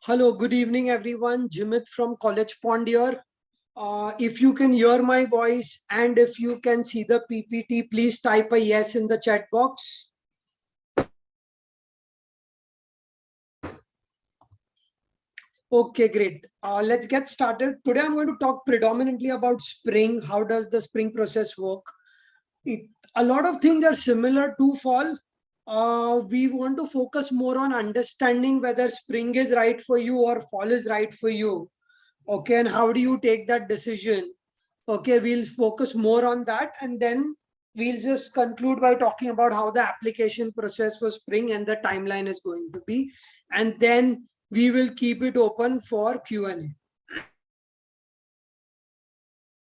Hello, good evening, everyone. Jimit from Collegepond here. If you can hear my voice and if you can see the PPT, please type a yes in the chat box. Okay, great. Let's get started. Today, I'm going to talk predominantly about spring. How does the spring process work? A lot of things are similar to fall. We want to focus more on understanding whether spring is right for you or fall is right for you. Okay, and how do you take that decision? Okay, we'll focus more on that, and then we'll just conclude by talking about how the application process for spring and the timeline is going to be, and then we will keep it open for Q&A.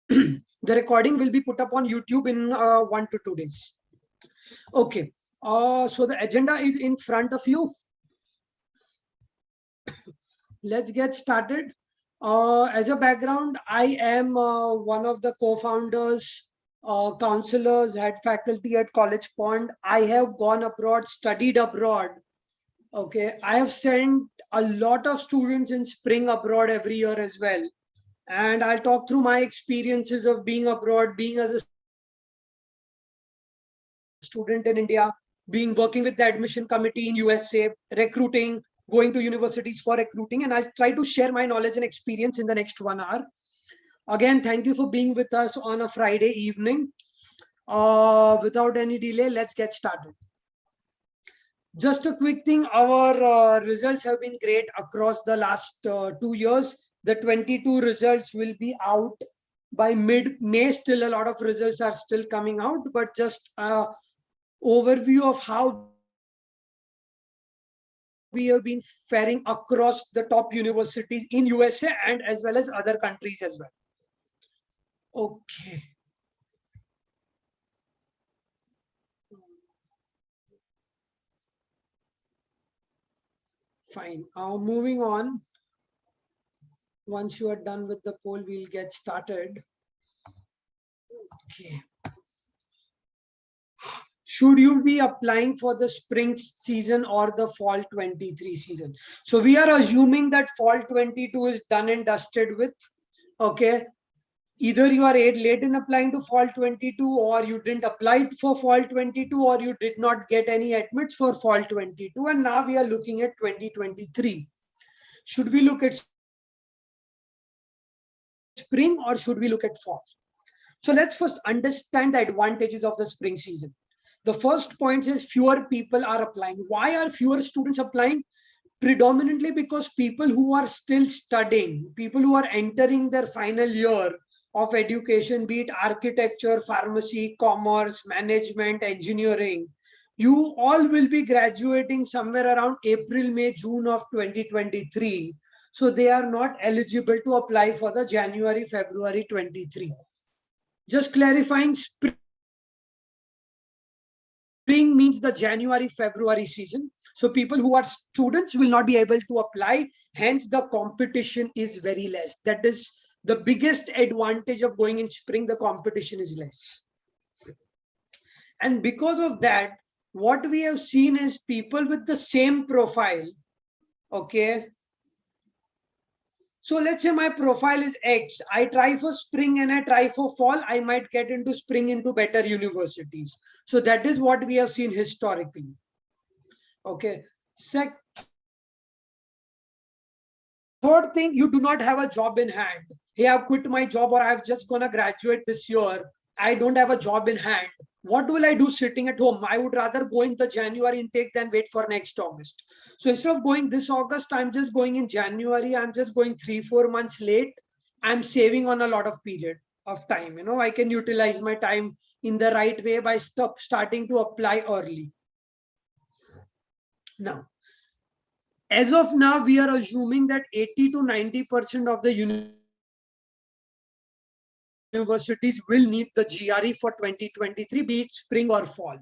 The recording will be put up on YouTube in 1 to 2 days. Okay, so the agenda is in front of you. Let's get started. As a background, I am one of the co-founders, counselors, head faculty at Collegepond. I have gone abroad, studied abroad. Okay, I have sent a lot of students in spring abroad every year as well. And I'll talk through my experiences of being abroad, being as a student in India, being working with the admission committee in USA, recruiting, going to universities for recruiting, and I'll try to share my knowledge and experience in the next 1 hour. Again, thank you for being with us on a Friday evening. Without any delay, let's get started. Just a quick thing, our results have been great across the last 2 years. The 22 results will be out by mid-May. Still, a lot of results are still coming out, but just overview of how we have been faring across the top universities in USA and as well as other countries as well. Okay. Fine. Moving on. Once you are done with the poll, we'll get started. Okay. Should you be applying for the spring season or the fall 23 season? So we are assuming that fall 22 is done and dusted with. Okay. Either you are late in applying to fall 22, or you didn't apply for fall 22, or you did not get any admits for fall 22. And now we are looking at 2023. Should we look at spring or should we look at fall? So let's first understand the advantages of the spring season. The first point is fewer people are applying. Why are fewer students applying? Predominantly because people who are still studying, people who are entering their final year of education, be it architecture, pharmacy, commerce, management, engineering, you all will be graduating somewhere around April, May, June of 2023. So they are not eligible to apply for the January, February 23. Just clarifying, spring means the January, February season. So people who are students will not be able to apply. Hence, the competition is very less. That is the biggest advantage of going in spring. The competition is less. And because of that, what we have seen is people with the same profile. Okay. So let's say my profile is X. I try for spring and I try for fall. I might get into spring into better universities. So that is what we have seen historically. Okay. Third thing, you do not have a job in hand. Hey, I've quit my job or I've just gonna graduate this year. I don't have a job in hand. What will I do sitting at home? I would rather go in the January intake than wait for next August. So instead of going this August, I'm just going in January. I'm just going 3-4 months late. I'm saving on a lot of period of time. You know, I can utilize my time in the right way by starting to apply early. Now, as of now, we are assuming that 80 to 90% of the universities will need the GRE for 2023, be it spring or fall.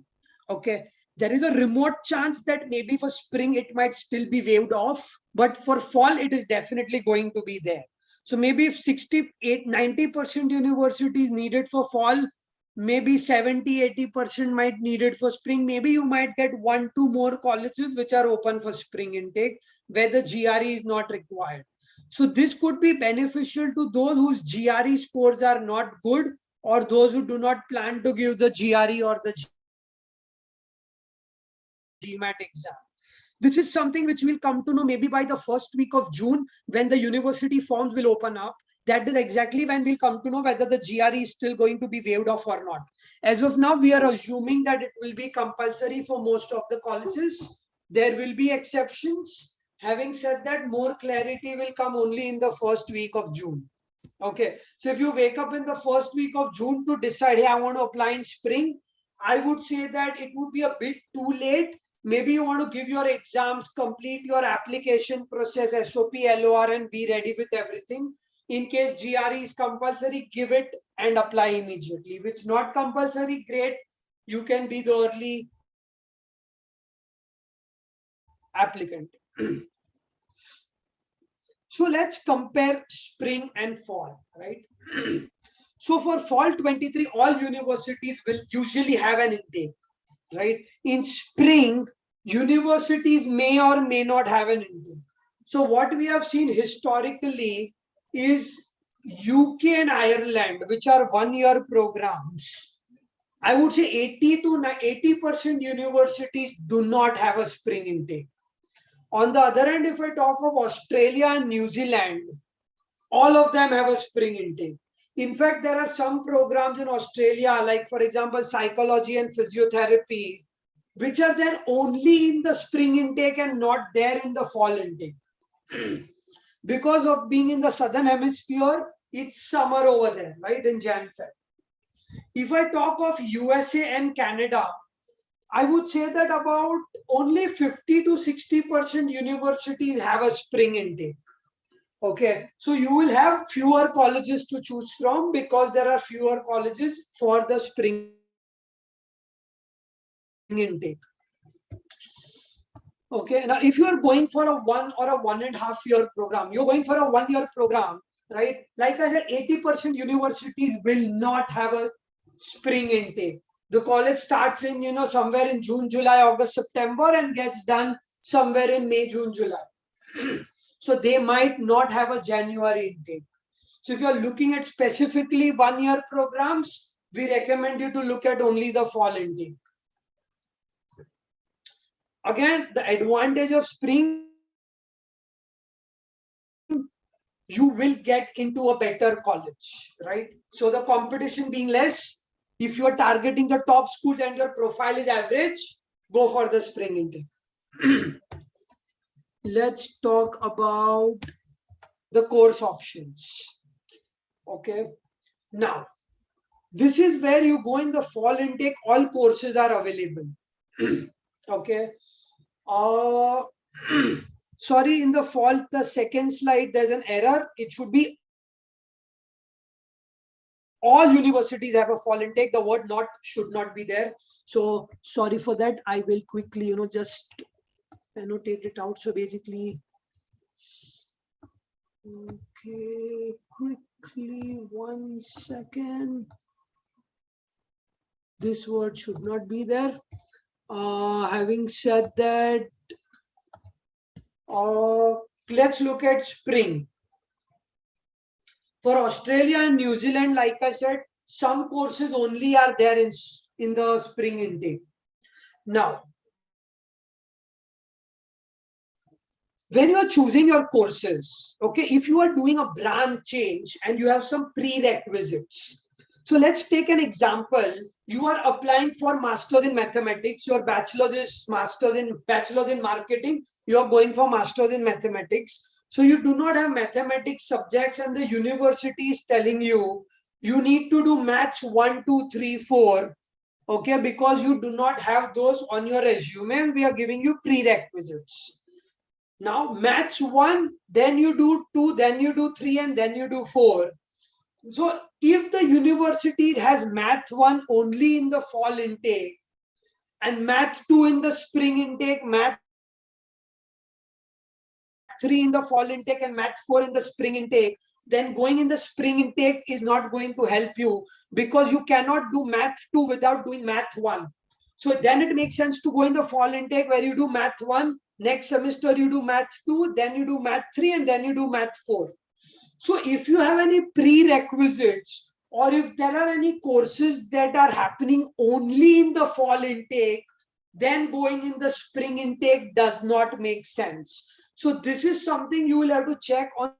Okay. There is a remote chance that maybe for spring it might still be waived off, but for fall it is definitely going to be there. So maybe if 90% universities needed for fall, maybe 70-80% might need it for spring. Maybe you might get 1-2 more colleges which are open for spring intake, where the GRE is not required. So this could be beneficial to those whose GRE scores are not good, or those who do not plan to give the GRE or the GMAT exam. This is something which we'll come to know maybe by the first week of June, when the university forms will open up. That is exactly when we'll come to know whether the GRE is still going to be waived off or not. As of now, we are assuming that it will be compulsory for most of the colleges. There will be exceptions. Having said that, more clarity will come only in the first week of June. Okay, so if you wake up in the first week of June to decide, hey, I want to apply in spring, I would say that it would be a bit too late. Maybe you want to give your exams, complete your application process, SOP, LOR, and be ready with everything. In case GRE is compulsory, give it and apply immediately. If it's not compulsory, great. You can be the early applicant. So let's compare spring and fall, right? So for fall 23, all universities will usually have an intake, right? In spring, universities may or may not have an intake. So what we have seen historically is UK and Ireland, which are one-year programs. I would say 80% universities do not have a spring intake. On the other hand, if I talk of Australia and New Zealand, all of them have a spring intake. In fact, there are some programs in Australia, like for example, psychology and physiotherapy, which are there only in the spring intake and not there in the fall intake. Because of being in the southern hemisphere, it's summer over there, right, in Jan-Feb. If I talk of USA and Canada, I would say that about only 50 to 60% universities have a spring intake. Okay, so you will have fewer colleges to choose from because there are fewer colleges for the spring intake. Okay, now if you are going for a 1 or a 1.5 year program, you're going for a 1 year program, right? Like I said, 80% universities will not have a spring intake. The college starts in, somewhere in June, July, August, September, and gets done somewhere in May, June, July. So they might not have a January intake. So if you're looking at specifically 1 year programs, we recommend you to look at only the fall intake. Again, the advantage of spring, you will get into a better college, right? So the competition being less, if you are targeting the top schools and your profile is average, go for the spring intake. Let's talk about the course options. Okay. Now, this is where you go in the fall intake, all courses are available. Okay. Sorry, in the fall, the second slide, there's an error. It should be all universities have a fall intake. The word not should not be there. So sorry for that. I will quickly, just annotate it out. So basically, okay, quickly, 1 second. This word should not be there. Having said that, let's look at spring. For Australia and New Zealand, like I said, some courses only are there in the spring intake. Now, when you are choosing your courses, okay, if you are doing a branch change and you have some prerequisites. So let's take an example. You are applying for masters in mathematics. Your bachelor's is bachelor's in marketing. You are going for masters in mathematics. So you do not have mathematics subjects and the university is telling you, you need to do maths 1, 2, 3, 4. Okay, because you do not have those on your resume and we are giving you prerequisites. Now maths 1, then you do 2, then you do 3, and then you do 4. So if the university has math 1 only in the fall intake and math 2 in the spring intake, math 3 in the fall intake and math 4 in the spring intake, then going in the spring intake is not going to help you because you cannot do math 2 without doing math 1. So then it makes sense to go in the fall intake where you do math 1, next semester you do math 2, then you do math 3, and then you do math 4. So if you have any prerequisites, or if there are any courses that are happening only in the fall intake, then going in the spring intake does not make sense. So this is something you will have to check on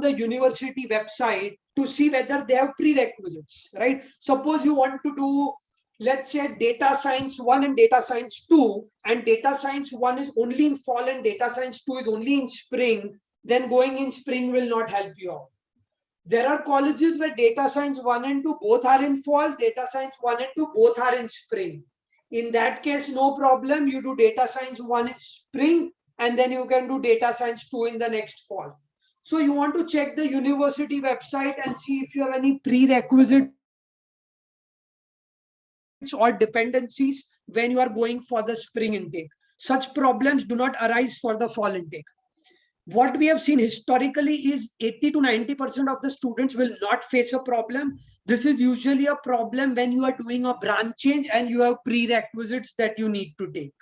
the university website to see whether they have prerequisites, right? Suppose you want to do, let's say, data science 1 and data science 2, and data science 1 is only in fall and data science 2 is only in spring, then going in spring will not help you out. There are colleges where data science 1 and 2 both are in fall, data science 1 and 2 both are in spring. In that case, no problem. You do data science 1 in spring, and then you can do data science 2 in the next fall. So you want to check the university website and see if you have any prerequisites or dependencies when you are going for the spring intake. Such problems do not arise for the fall intake. What we have seen historically is 80 to 90% of the students will not face a problem. This is usually a problem when you are doing a branch change and you have prerequisites that you need to take.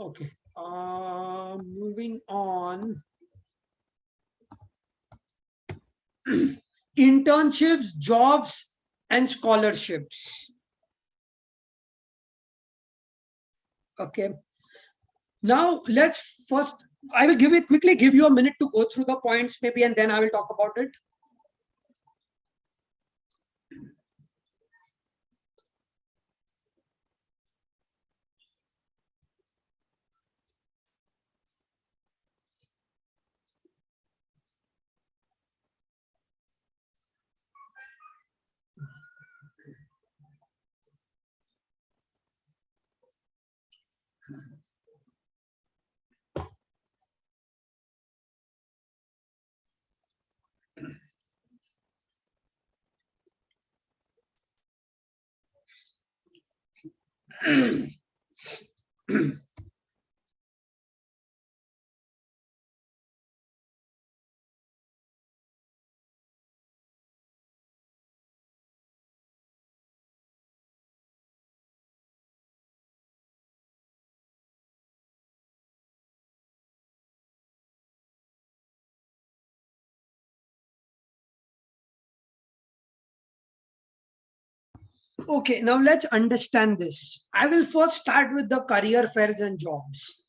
Okay, moving on. Internships, jobs, and scholarships. Okay. Now let's first, I will quickly give you a minute to go through the points maybe, and then I will talk about it. Okay, now let's understand this. I will first start with the career fairs and jobs.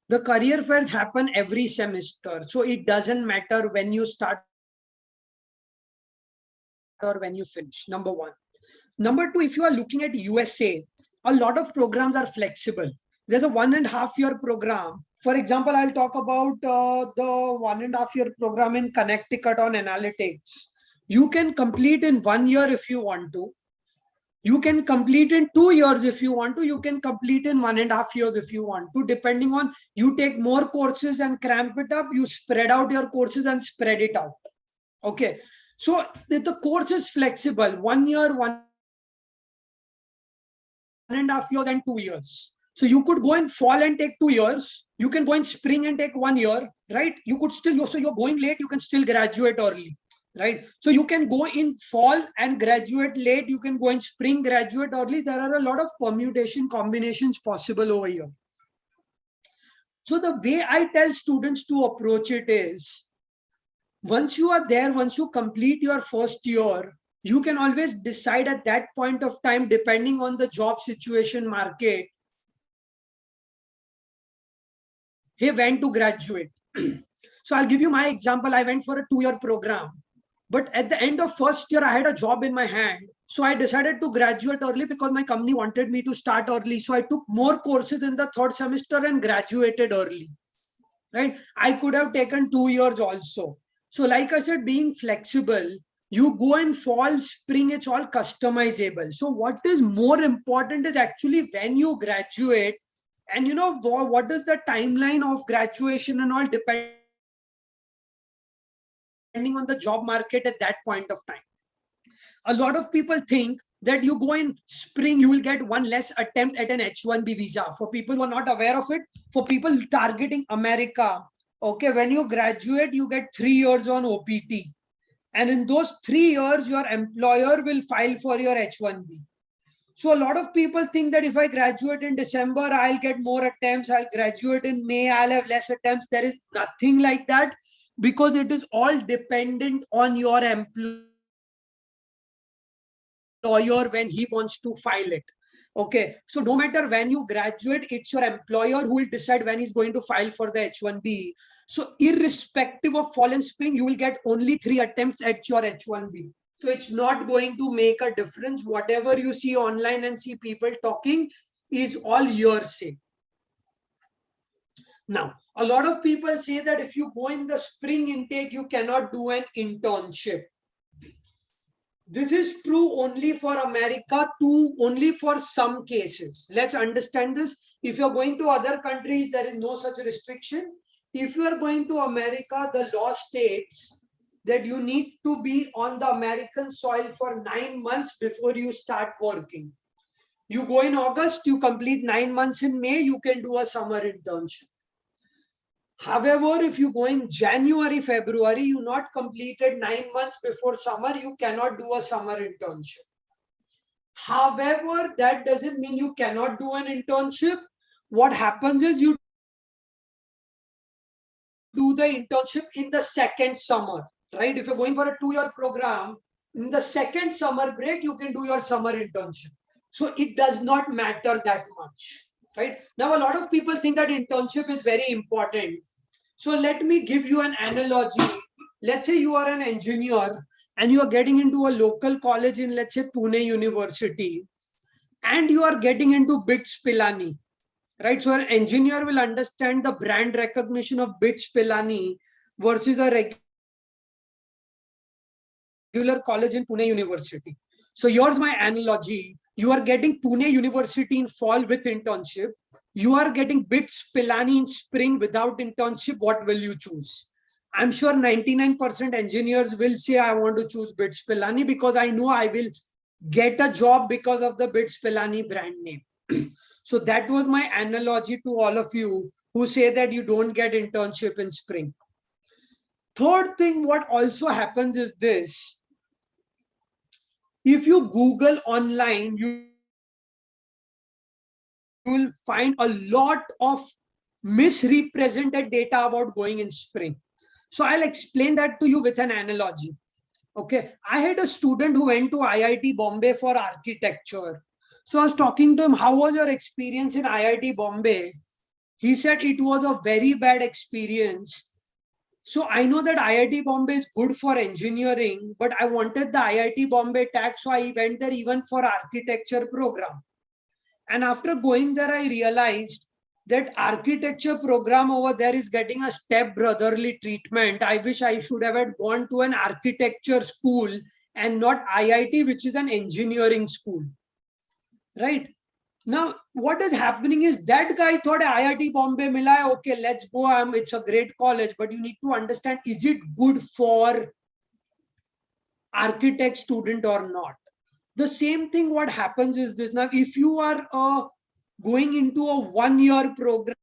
The career fairs happen every semester, so it doesn't matter when you start or when you finish. Number one. Number two, if you are looking at USA, a lot of programs are flexible. There's a 1.5 year program. For example, I'll talk about the 1.5 year program in Connecticut on analytics. You can complete in 1 year if you want to. You can complete in 2 years if you want to. You can complete in 1.5 years if you want to, depending on you take more courses and cramp it up, you spread out your courses and spread it out. Okay. So the course is flexible, 1 year, 1.5 years, and 2 years. So you could go in fall and take 2 years. You can go in spring and take 1 year, right? You could still, so you're going late, you can still graduate early. Right. So you can go in fall and graduate late. You can go in spring, graduate early. There are a lot of permutation combinations possible over here. So the way I tell students to approach it is, once you are there, once you complete your first year, you can always decide at that point of time, depending on the job situation market, hey, when to graduate. So I'll give you my example. I went for a 2-year program. But at the end of first year, I had a job in my hand. So I decided to graduate early because my company wanted me to start early. So I took more courses in the third semester and graduated early. Right? I could have taken 2 years also. So like I said, being flexible, you go in fall, spring, it's all customizable. So what is more important is actually when you graduate, and you know, what is the timeline of graduation and all depending on the job market at that point of time. A lot of people think that you go in spring, you will get one less attempt at an H-1B visa. For people who are not aware of it, for people targeting America, okay, when you graduate, you get 3 years on OPT. And in those 3 years, your employer will file for your H1B. So a lot of people think that if I graduate in December, I'll get more attempts. I'll graduate in May, I'll have less attempts. There is nothing like that, because it is all dependent on your employer when he wants to file it. Okay, so no matter when you graduate, it's your employer who will decide when he's going to file for the H1B. So irrespective of fall and spring, you will get only 3 attempts at your H1B. So it's not going to make a difference. Whatever you see online and see people talking is all hearsay. Now, a lot of people say that if you go in the spring intake, you cannot do an internship. This is true only for America, only for some cases. Let's understand this. If you're going to other countries, there is no such restriction. If you are going to America, the law states that you need to be on the American soil for 9 months before you start working. You go in August, you complete 9 months in May, you can do a summer internship. However, if you go in January, February, you not completed 9 months before summer, you cannot do a summer internship. However, that doesn't mean you cannot do an internship. What happens is you do the internship in the second summer, right? If you're going for a 2-year program, in the second summer break, you can do your summer internship. So it does not matter that much, right? Now, a lot of people think that internship is very important. So let me give you an analogy. Let's say you are an engineer and you are getting into a local college in, let's say, Pune University, and you are getting into BITS Pilani, right? So an engineer will understand the brand recognition of BITS Pilani versus a regular college in Pune University. So here's my analogy. You are getting Pune University in fall with internship. You are getting BITS Pilani in spring without internship. What will you choose? I'm sure 99% engineers will say, I want to choose BITS Pilani because I know I will get a job because of the BITS Pilani brand name. So that was my analogy to all of you who say that you don't get internship in spring. Third thing, what also happens is this. If you Google online, you will find a lot of misrepresented data about going in spring. So I'll explain that to you with an analogy. Okay, I had a student who went to IIT Bombay for architecture. So I was talking to him, how was your experience in IIT Bombay? He said it was a very bad experience. So I know that IIT Bombay is good for engineering, but I wanted the IIT Bombay tag, so I went there even for architecture program. And after going there, I realized that architecture program over there is getting a step brotherly treatment. I wish I should have gone to an architecture school and not IIT, which is an engineering school, right? Now, what is happening is that guy thought IIT Bombay mila hai, okay, let's go. It's a great college, but you need to understand, is it good for architect student or not? The same thing, what happens is this. Now, if you are going into a 1-year program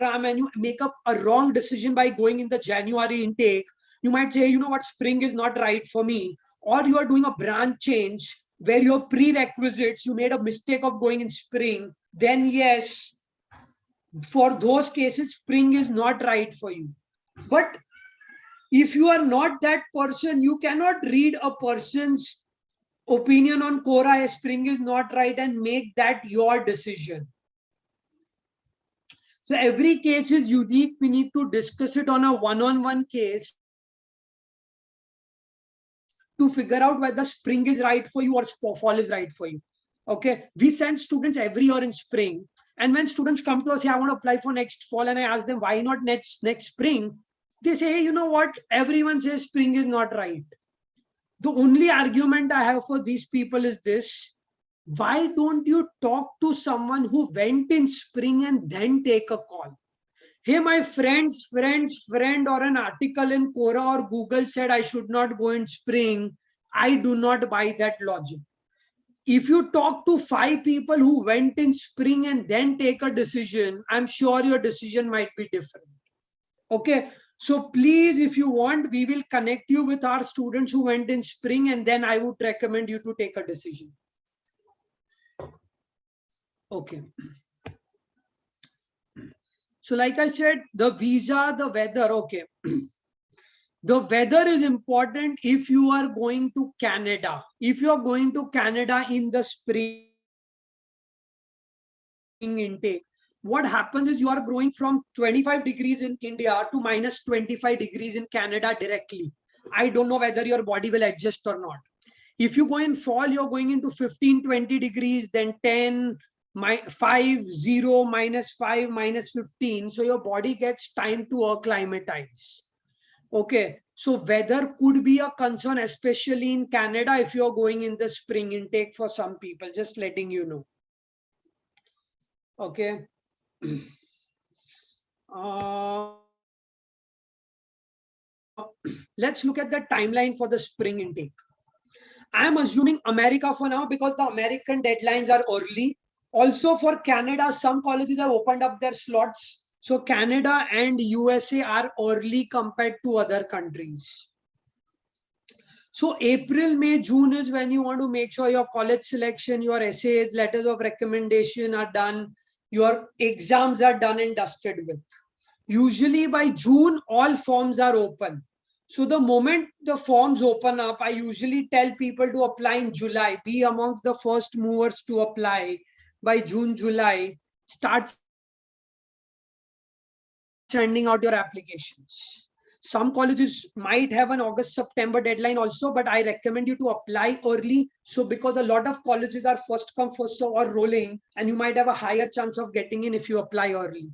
and you make up a wrong decision by going in the January intake, you might say, you know what, spring is not right for me. Or you are doing a branch change where your prerequisites, you made a mistake of going in spring, then yes, for those cases, spring is not right for you. But if you are not that person, you cannot read a person's opinion on Quora as spring is not right and make that your decision. So every case is unique. We need to discuss it on a one-on-one case to figure out whether spring is right for you or fall is right for you. Okay, we send students every year in spring, and when students come to us, say, I want to apply for next fall, and I ask them, why not next spring? They say, hey, you know what, everyone says spring is not right. The only argument I have for these people is this: why don't you talk to someone who went in spring and then take a call? Hey, my friend's friend or an article in Quora or Google said I should not go in spring. I do not buy that logic. If you talk to 5 people who went in spring and then take a decision, I'm sure your decision might be different. Okay. So please, if you want, we will connect you with our students who went in spring, and then I would recommend you to take a decision. Okay. So like I said, the visa, the weather, okay. The weather is important if you are going to Canada. If you are going to Canada in the spring intake, what happens is you are growing from 25 degrees in India to minus 25 degrees in Canada directly. I don't know whether your body will adjust or not. If you go in fall, you're going into 15, 20 degrees, then 10, 5, 0, minus 5, minus 15. So your body gets time to acclimatize. Okay. So weather could be a concern, especially in Canada, if you're going in the spring intake for some people, just letting you know. Okay. Let's look at the timeline for the spring intake. I'm assuming America for now because the American deadlines are early. Also for Canada, some colleges have opened up their slots. So Canada and USA are early compared to other countries. So April, May, June is when you want to make sure your college selection, your essays, letters of recommendation are done. Your exams are done and dusted with. Usually by June, all forms are open. So the moment the forms open up, I usually tell people to apply in July. Be amongst the first movers to apply by June, July. Start sending out your applications. Some colleges might have an August, September deadline also, but I recommend you to apply early. So because a lot of colleges are first come, first serve or rolling, and you might have a higher chance of getting in if you apply early.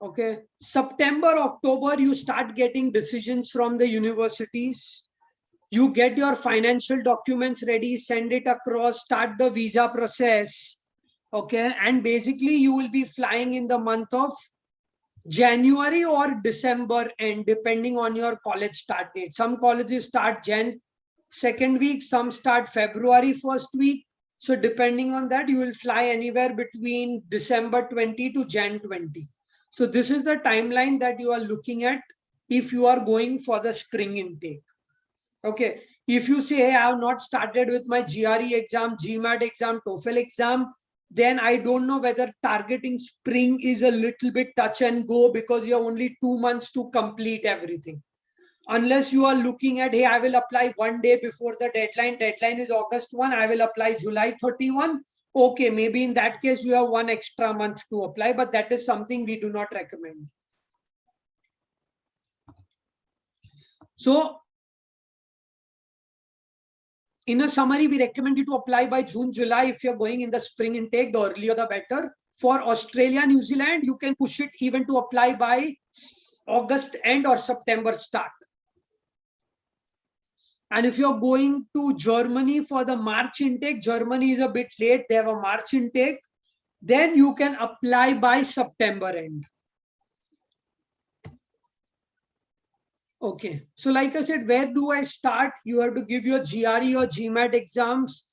Okay. September, October, you start getting decisions from the universities. You get your financial documents ready, send it across, start the visa process. Okay. And basically you will be flying in the month of January or December end, depending on your college start date. Some colleges start Jan second week, some start February first week. So depending on that, you will fly anywhere between December 20 to Jan 20. So this is the timeline that you are looking at if you are going for the spring intake. Okay. If you say, hey, I have not started with my GRE exam, GMAT exam, TOEFL exam, then I don't know whether targeting spring is a little bit touch and go because you have only 2 months to complete everything. Unless you are looking at, hey, I will apply one day before the deadline. Deadline is August 1. I will apply July 31. Okay, maybe in that case, you have 1 extra month to apply, but that is something we do not recommend. So, in a summary, we recommend you to apply by June, July. If you're going in the spring intake, the earlier the better. For Australia, New Zealand, you can push it even to apply by August end or September start. And if you're going to Germany for the March intake, Germany is a bit late. They have a March intake. Then you can apply by September end. Okay. So like I said, where do I start? You have to give your GRE or GMAT exams,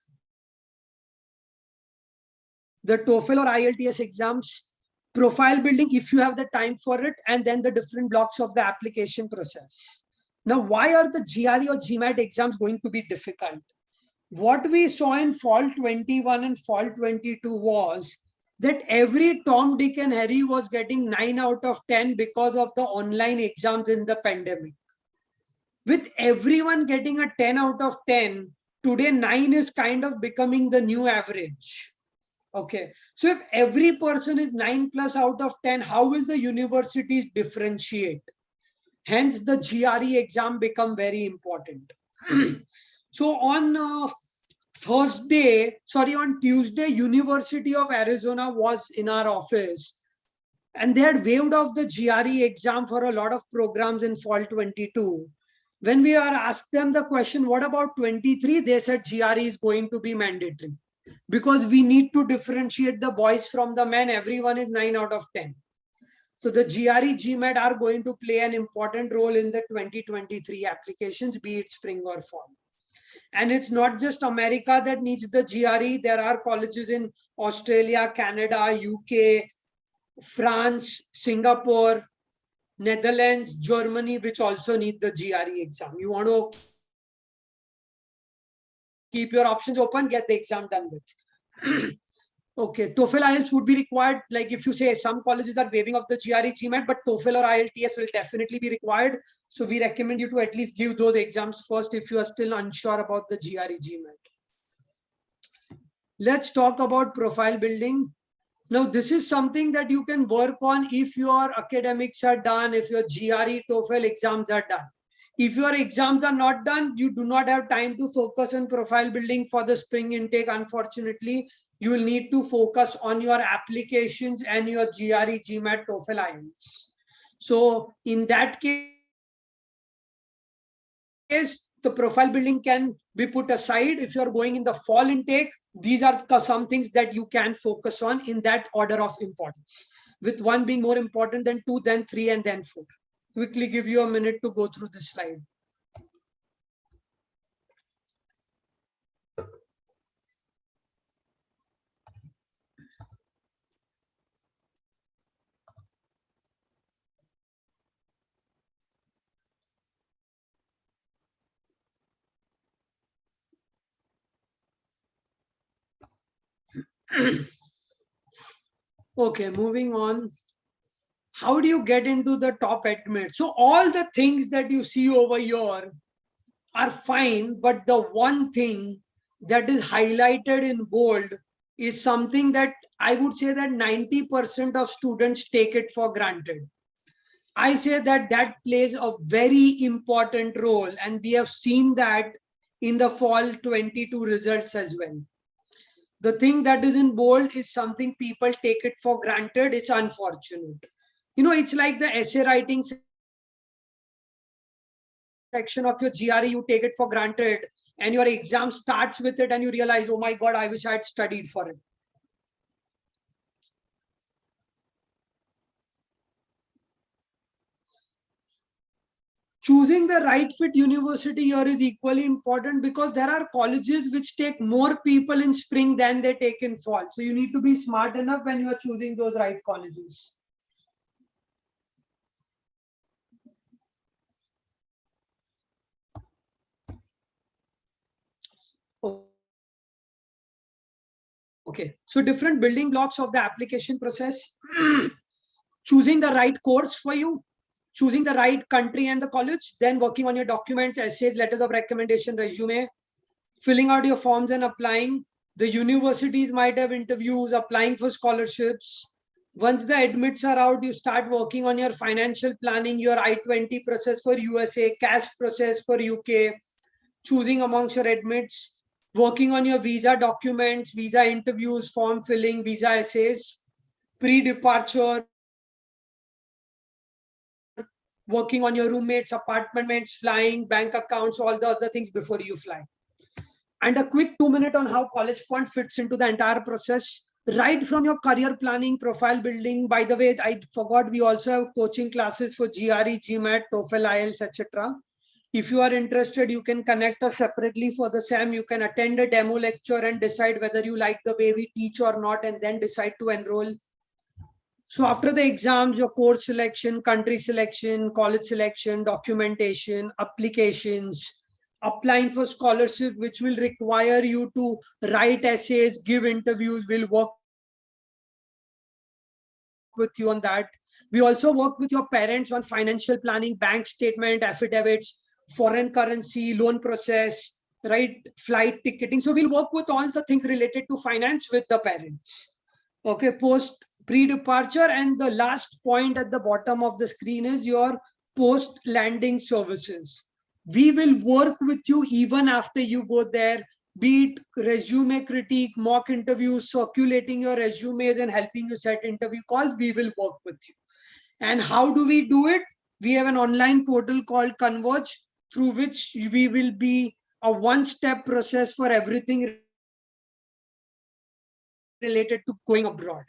the TOEFL or IELTS exams, profile building if you have the time for it, and then the different blocks of the application process. Now, why are the GRE or GMAT exams going to be difficult? What we saw in fall 21 and fall 22 was that every Tom, Dick and Harry was getting 9 out of 10 because of the online exams in the pandemic. With everyone getting a 10 out of 10, today 9 is kind of becoming the new average. Okay. So if every person is 9 plus out of 10, how will the universities differentiate? Hence, the GRE exam become very important. So on on Tuesday, University of Arizona was in our office and they had waived off the GRE exam for a lot of programs in fall 22. When we are asked them the question, what about 23? They said GRE is going to be mandatory because we need to differentiate the boys from the men. Everyone is 9 out of 10. So the GRE, GMAT are going to play an important role in the 2023 applications, be it spring or fall. And it's not just America that needs the GRE. There are colleges in Australia, Canada, UK, France, Singapore, Netherlands, Germany, which also need the GRE exam. You want to keep your options open, get the exam done with. Okay, TOEFL IELTS would be required. Like if you say some colleges are waiving off the GRE GMAT, but TOEFL or IELTS will definitely be required. So we recommend you to at least give those exams first if you are still unsure about the GRE GMAT. Let's talk about profile building. Now, this is something that you can work on if your academics are done, if your GRE, TOEFL exams are done. If your exams are not done, you do not have time to focus on profile building for the spring intake. Unfortunately, you will need to focus on your applications and your GRE, GMAT, TOEFL, IELTS. So in that case, the profile building can be put aside. If you're going in the fall intake, these are some things that you can focus on in that order of importance, with one being more important than two, then three, and then four. Quickly give you a minute to go through this slide. Okay, moving on. How do you get into the top admit? So all the things that you see over here are fine, but the one thing that is highlighted in bold is something that I would say that 90% of students take it for granted. I say that that plays a very important role, and we have seen that in the fall 22 results as well. The thing that is in bold is something people take it for granted. It's unfortunate. You know, it's like the essay writing section of your GRE, you take it for granted, and your exam starts with it, and you realize, oh my God, I wish I had studied for it. Choosing the right fit university here is equally important, because there are colleges which take more people in spring than they take in fall. So you need to be smart enough when you are choosing those right colleges. Okay, so different building blocks of the application process. Choosing the right course for you, choosing the right country and the college, then working on your documents, essays, letters of recommendation, resume, filling out your forms and applying. The universities might have interviews, applying for scholarships. Once the admits are out, you start working on your financial planning, your I-20 process for USA, cash process for UK, choosing amongst your admits, working on your visa documents, visa interviews, form filling, visa essays, pre-departure, working on your roommates, apartment mates, flying, bank accounts, all the other things before you fly. And a quick 2 minute on how Collegepond fits into the entire process, right from your career planning, profile building. By the way, I forgot, we also have coaching classes for GRE, GMAT, TOEFL, IELTS, etc. If you are interested, you can connect us separately for the SAM. You can attend a demo lecture and decide whether you like the way we teach or not, and then decide to enroll. So after the exams, your course selection, country selection, college selection, documentation, applications, applying for scholarship, which will require you to write essays, give interviews, will work with you on that. We also work with your parents on financial planning, bank statement, affidavits, foreign currency, loan process, right? Flight ticketing. So we'll work with all the things related to finance with the parents. Okay, post pre-departure, and the last point at the bottom of the screen is your post-landing services. We will work with you even after you go there, be it resume critique, mock interviews, circulating your resumes and helping you set interview calls. We will work with you. And how do we do it? We have an online portal called Converge, through which we will be a one-step process for everything related to going abroad.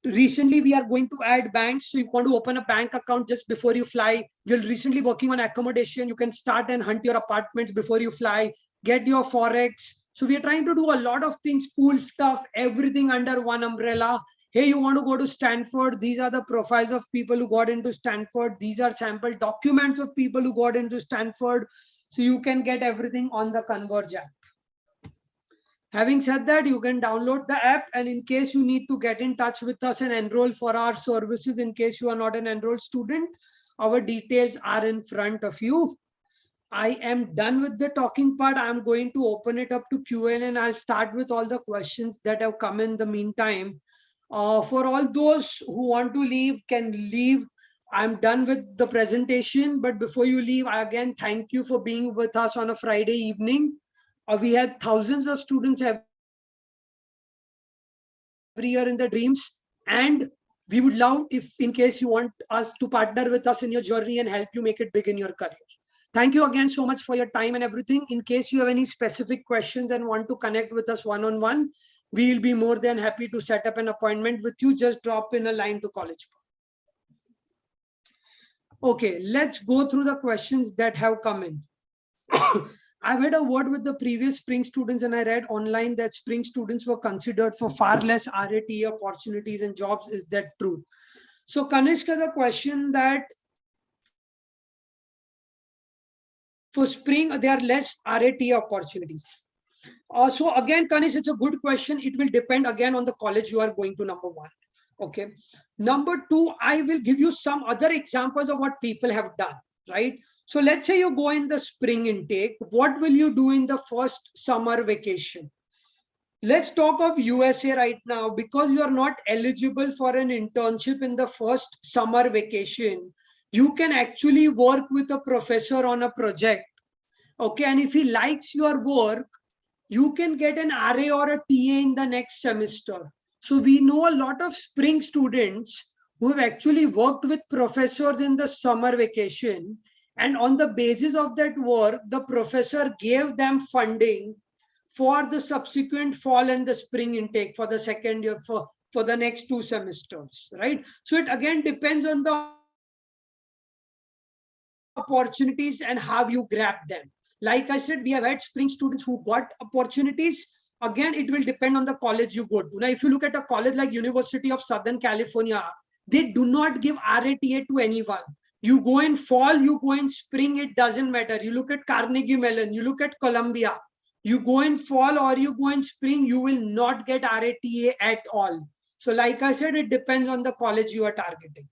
Recently, we are going to add banks. So you want to open a bank account just before you fly. We're recently working on accommodation. You can start and hunt your apartments before you fly, get your Forex. So we are trying to do a lot of things, cool stuff, everything under one umbrella, hey, you want to go to Stanford? These are the profiles of people who got into Stanford. These are sample documents of people who got into Stanford. So you can get everything on the Converge app. Having said that, you can download the app, and in case you need to get in touch with us and enroll for our services, in case you are not an enrolled student, our details are in front of you. I am done with the talking part. I'm going to open it up to Q&A, and I'll start with all the questions that have come in the meantime. For all those who want to leave, can leave. I'm done with the presentation, but before you leave, I again thank you for being with us on a Friday evening. We had thousands of students every year in the dreams, and we would love if, in case you want us to partner with us in your journey and help you make it big in your career. Thank you again so much for your time and everything. In case you have any specific questions and want to connect with us one-on-one, we will be more than happy to set up an appointment with you. Just drop in a line to Collegepond. Okay, let's go through the questions that have come in. I've had a word with the previous spring students, and I read online that spring students were considered for far less RAT opportunities and jobs. Is that true? So Kanishk has a question that for spring, there are less RAT opportunities. So again, Kanish, it's a good question. It will depend again on the college you are going to, number one. Okay. Number two, I will give you some other examples of what people have done, right? So let's say you go in the spring intake. What will you do in the first summer vacation? Let's talk of USA right now. Because you are not eligible for an internship in the first summer vacation, you can actually work with a professor on a project. Okay. And if he likes your work, you can get an RA or a TA in the next semester. So we know a lot of spring students who have actually worked with professors in the summer vacation. And on the basis of that work, the professor gave them funding for the subsequent fall and the spring intake for the second year, for the next 2 semesters, right? So it again depends on the opportunities and how you grab them. Like I said, we have had spring students who got opportunities. Again, it will depend on the college you go to. Now, if you look at a college like University of Southern California, they do not give RATA to anyone. You go in fall, you go in spring, it doesn't matter. You look at Carnegie Mellon, you look at Columbia, you go in fall or you go in spring, you will not get RATA at all. So like I said, it depends on the college you are targeting.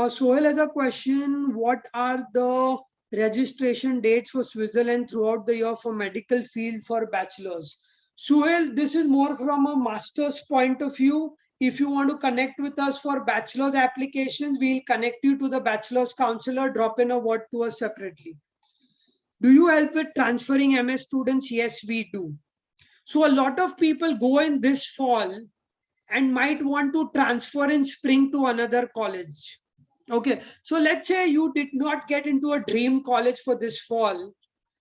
Sohail has a question. What are the registration dates for Switzerland throughout the year for medical field for bachelors? Sohail, this is more from a master's point of view. If you want to connect with us for bachelor's applications, we'll connect you to the bachelor's counselor. Drop in a word to us separately. Do you help with transferring MS students? Yes, we do. So a lot of people go in this fall and might want to transfer in spring to another college. Okay, so let's say you did not get into a dream college for this fall.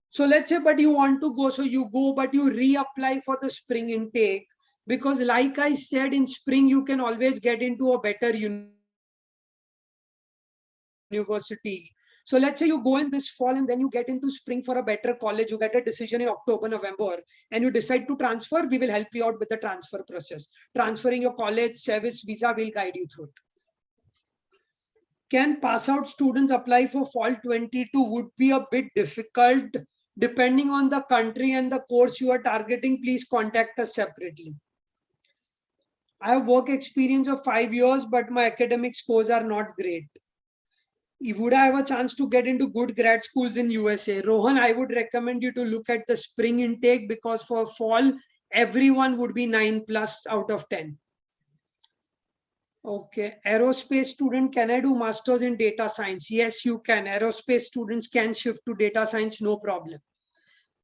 So let's say, but you want to go, so you go, but you reapply for the spring intake, because like I said, in spring, you can always get into a better university. So let's say you go in this fall and then you get into spring for a better college, you get a decision in October, November, and you decide to transfer, we will help you out with the transfer process. Transferring your college, service, visa, we'll guide you through it. Can pass out students apply for fall 22? Would be a bit difficult depending on the country and the course you are targeting. Please contact us separately. I have work experience of 5 years, but my academic scores are not great. Would I have a chance to get into good grad schools in USA? Rohan, I would recommend you to look at the spring intake, because for fall, everyone would be 9+ out of 10. Okay, aerospace student, can I do masters in data science? Yes, you can. Aerospace students can shift to data science, no problem.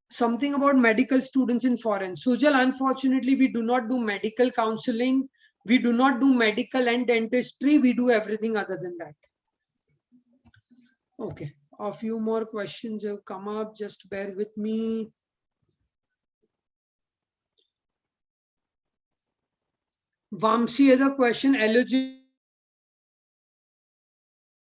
Something about medical students in foreign. Sujal, unfortunately, we do not do medical counseling. We do not do medical and dentistry. We do everything other than that. Okay, a few more questions have come up. Just bear with me. Vamsi has a question. Eligible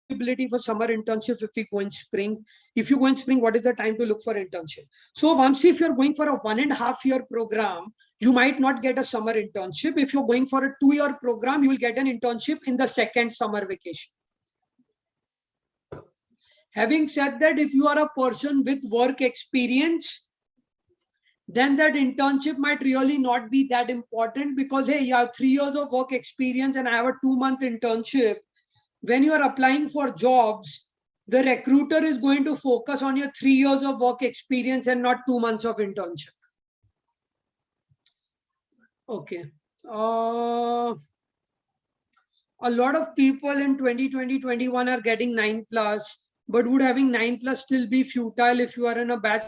eligibility for summer internships if we go in spring. If you go in spring, what is the time to look for internship? So Vamsi, if you're going for a 1.5 year program, you might not get a summer internship. If you're going for a 2-year program, you will get an internship in the second summer vacation. Having said that, if you are a person with work experience, then that internship might really not be that important, because hey, you have 3 years of work experience and I have a 2-month internship. When you are applying for jobs, the recruiter is going to focus on your 3 years of work experience and not 2 months of internship. Okay. A lot of people in 2020-21 are getting 9+, but would having 9+ still be futile if you are in a batch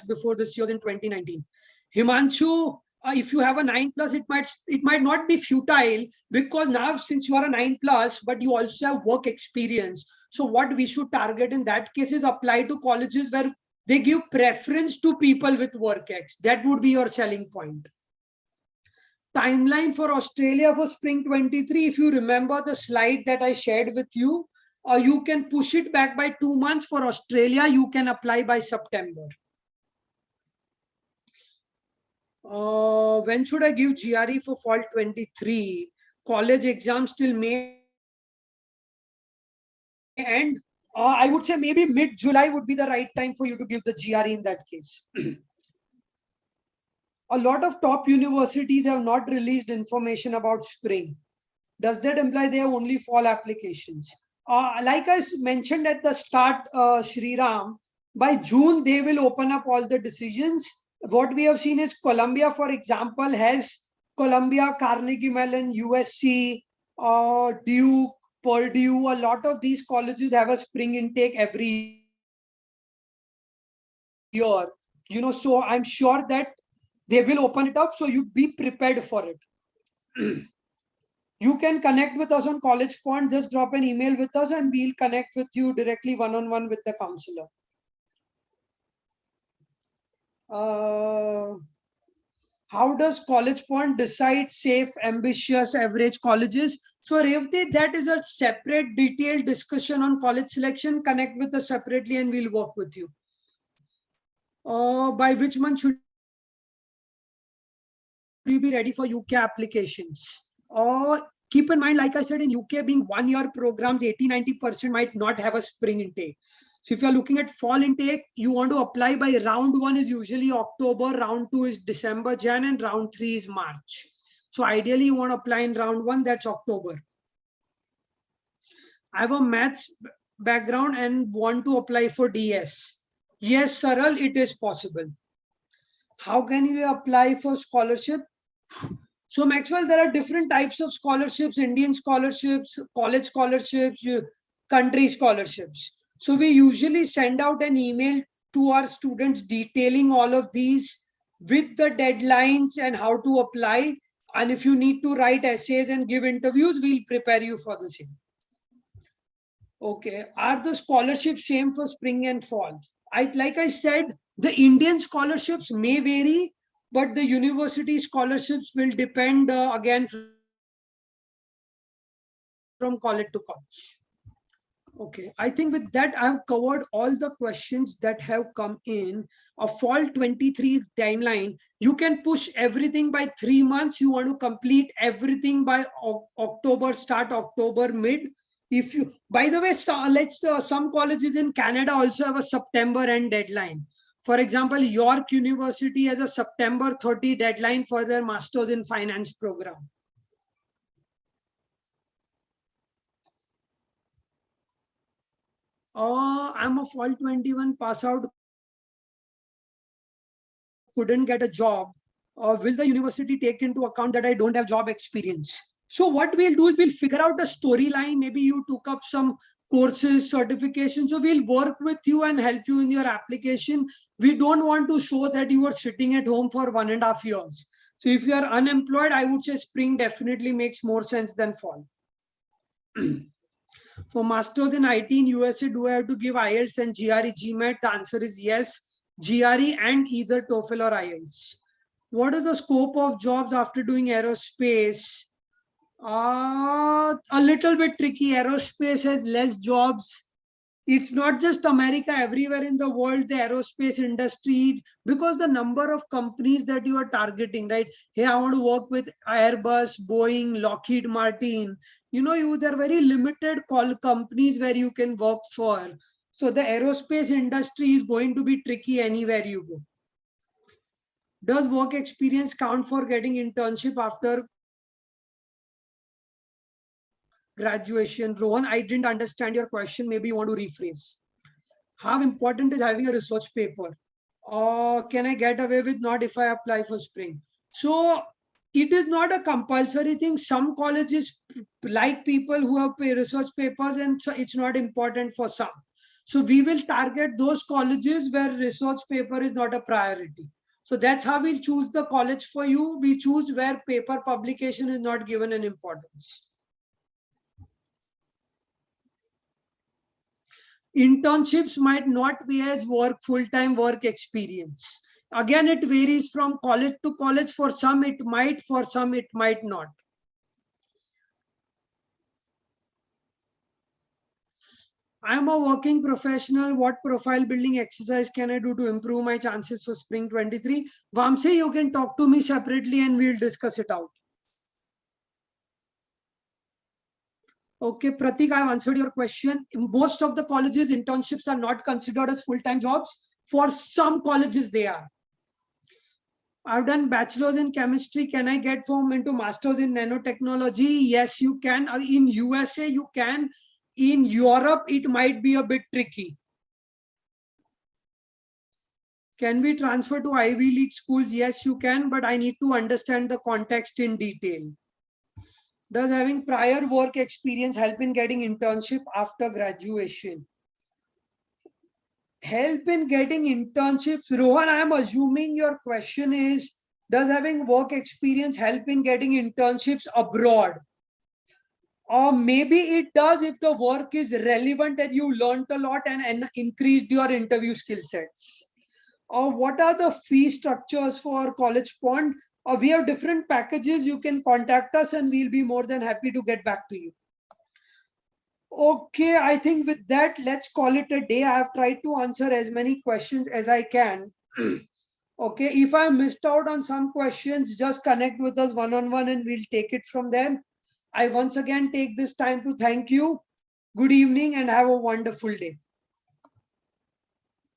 before this year in 2019? Himanshu, if you have a 9+, it might not be futile, because now since you are a 9+, but you also have work experience. So what we should target in that case is apply to colleges where they give preference to people with work ex. That would be your selling point. Timeline for Australia for spring 23. If you remember the slide that I shared with you, you can push it back by 2 months. For Australia, you can apply by September. When should I give GRE for fall 23? College exams till May end. I would say maybe mid-July would be the right time for you to give the GRE in that case. A lot of top universities have not released information about spring. Does that imply they have only fall applications? Like I mentioned at the start, Shriram, by June, they will open up all the decisions. What we have seen is Columbia, for example, has Columbia, Carnegie Mellon, USC, Duke, Purdue. A lot of these colleges have a spring intake every year. So I'm sure that they will open it up. So you be prepared for it. You can connect with us on Collegepond. Just drop an email with us and we'll connect with you directly one-on-one with the counselor. How does Collegepond decide safe, ambitious, average colleges? So Revati, that is a separate detailed discussion on college selection. Connect with us separately and we'll work with you. By which month should you be ready for UK applications? Keep in mind, like I said, in UK being 1-year programs, 80-90% might not have a spring intake. So if you're looking at fall intake, you want to apply by round 1 is usually October, round 2 is December, Jan, and round 3 is March. So ideally you want to apply in round 1, that's October. I have a maths background and want to apply for DS. Yes, Saral, it is possible. How can you apply for scholarship? So Maxwell, there are different types of scholarships: Indian scholarships, college scholarships, country scholarships. So we usually send out an email to our students detailing all of these with the deadlines and how to apply. And if you need to write essays and give interviews, we'll prepare you for the same. Okay, are the scholarships same for spring and fall? Like I said, the Indian scholarships may vary, but the university scholarships will depend again from college to college. Okay, I think with that, I've covered all the questions that have come in. A fall 23 timeline, you can push everything by 3 months. You want to complete everything by October, start October mid. If you, by the way, some colleges in Canada also have a September end deadline. For example, York University has a September 30 deadline for their Masters in Finance program. I'm a fall 21 pass out, couldn't get a job. Will the university take into account that I don't have job experience? So what we'll do is we'll figure out a storyline. Maybe you took up some courses, certifications. So we'll work with you and help you in your application. We don't want to show that you are sitting at home for 1.5 years. So if you are unemployed, I would say spring definitely makes more sense than fall. For masters in IT in USA, do I have to give IELTS and GRE GMAT? The answer is yes, GRE and either TOEFL or IELTS. What is the scope of jobs after doing aerospace? A little bit tricky. Aerospace has less jobs. It's not just America, everywhere in the world, the aerospace industry, because the number of companies that you are targeting, right? Hey, I want to work with Airbus, Boeing, Lockheed Martin. There are very limited call companies where you can work for. So the aerospace industry is going to be tricky anywhere you go. Does work experience count for getting internship after graduation? Rohan, I didn't understand your question. Maybe you want to rephrase. How important is having a research paper? Or can I get away with not if I apply for spring? So it is not a compulsory thing. Some colleges like people who have research papers, and so it's not important for some. So we will target those colleges where research paper is not a priority. So that's how we'll choose the college for you. We choose where paper publication is not given an importance. Internships might not be as full-time work experience. Again, it varies from college to college. For some it might, for some it might not. I'm a working professional. What profile building exercise can I do to improve my chances for spring 23? Vamsi, you can talk to me separately and we'll discuss it out. Okay, Pratik, I've answered your question. In most of the colleges, internships are not considered as full-time jobs. For some colleges, they are. I've done bachelor's in chemistry. Can I get from into master's in nanotechnology? Yes, you can. In USA, you can. In Europe, it might be a bit tricky. Can we transfer to Ivy League schools? Yes, you can, but I need to understand the context in detail. Does having prior work experience help in getting internship after graduation? Help in getting internships? Rohan, I am assuming your question is, does having work experience help in getting internships abroad? Or maybe it does if the work is relevant and you learned a lot and increased your interview skill sets. Or what are the fee structures for Collegepond? Or we have different packages. You can contact us and we'll be more than happy to get back to you. Okay, I think with that, let's call it a day. I have tried to answer as many questions as I can. Okay, if I missed out on some questions, just connect with us one-on-one and we'll take it from there. I once again take this time to thank you. Good evening and have a wonderful day.